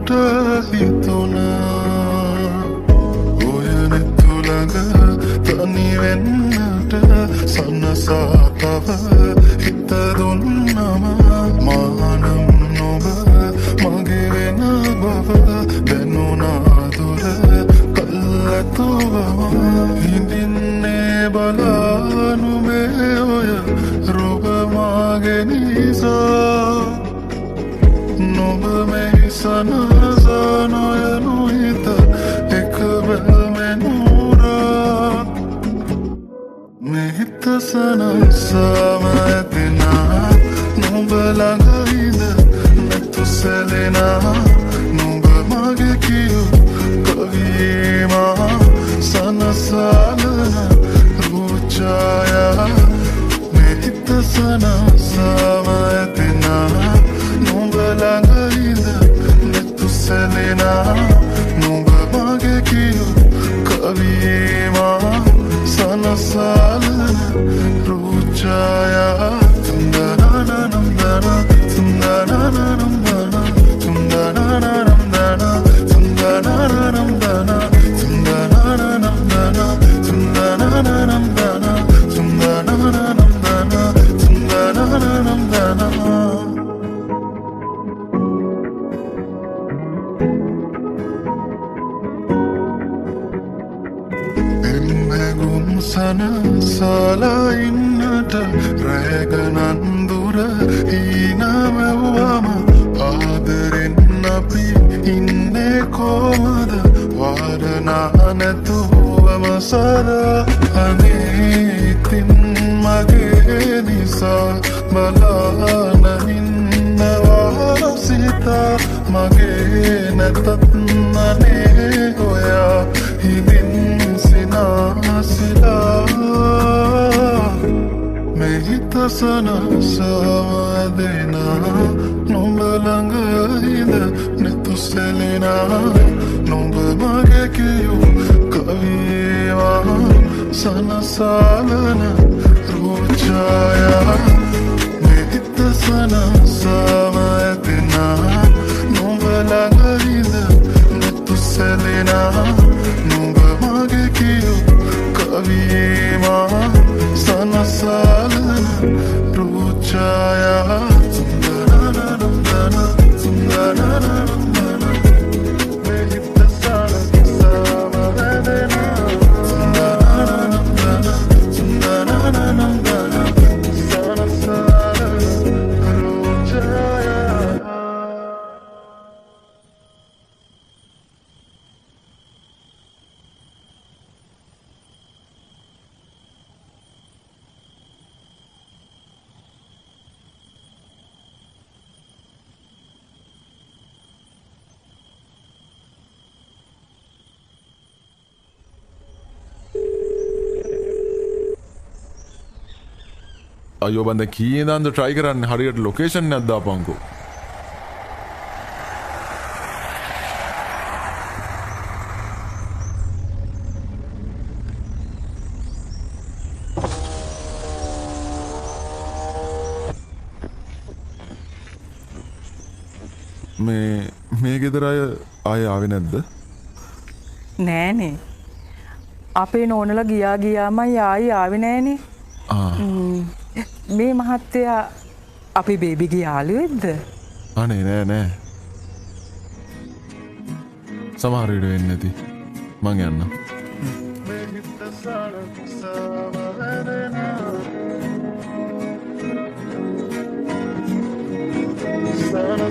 මට හිතුණා ඔයන තුළඟ තනි වෙන්නට සන්නසාතව හිත දුන්නම මානම් නොබ මගේ වෙන බව දැනුණා දුර කල්ලතුවම හිඳින්නේ බලානුමේ ඔය රුබ මාගේ නිසා නොබ මෙහි සනසනොයනු හිත එක බැල්මෙනුරා මෙහිත සනසම ඇතිනා නොබ ළඟයිද නැතු සැලෙනා නොබ මගේ කියු කවීමා සනසාලන රූචායා මෙහිත සනසම ඇතිනා නොබ ළඟයිද නැතු සැලෙනා නොබ මගේ කියු කවීමා සනසාලන රූචායා තුන්දනනනම්දන තුන්දනනනම්දන තුන්දනනනම්දන තුන්දනනනම්දන තුන්දනනනම්දන තුන්දනනනම්දන තුන්දනනනම්දන තුන්දනනනම්දන සනසලා ඉන්නට රැගනන්දුර හීනමැව්වම ආදරෙන් අපි ඉන්නේ කොමද වාරනා නැතුවම සදා අනේ ඉතින් මගේ නිසා බලාන ඉන්නවා සිතා මගේ නැතත් අනේ ඔයා හිමින් සිනාසිලා මෙහිත සනසවදෙනා නොඹ ළඟයිද නැතු සැලෙනා නොඹ මගේ කියු කවීවා සනසාලන රූචායා මෙහිත සනසවදෙනා නොඹ ළඟයිද නැතු සැලෙනා නොඹ මගේ කියු කවීවා සනසාලන රූචායා තුන්දනනනම්දන තුන්දනනනම්දන මෙහිත සනසවදෙනා තුන්දනනනම්දන තුන්දනනනම්දන සනසාලන රූචායා අයෝ බන්ද කීයේදාන්ද try කරන්නේ හරියට ලොකේෂන් එකක් දාපන්කෝ මේ ගෙදර අය ආයේ ආවේ නැද්ද නෑනේ අපේ නෝනලා ගියාමයි ආයේ ආවේ නෑනේ මේ මහත්තයා අපි බේබිගේ යාළුවෙක්ද? අනේ නෑ. සමහර විට වෙන්නේ නැති. මං යන්නම්. Sana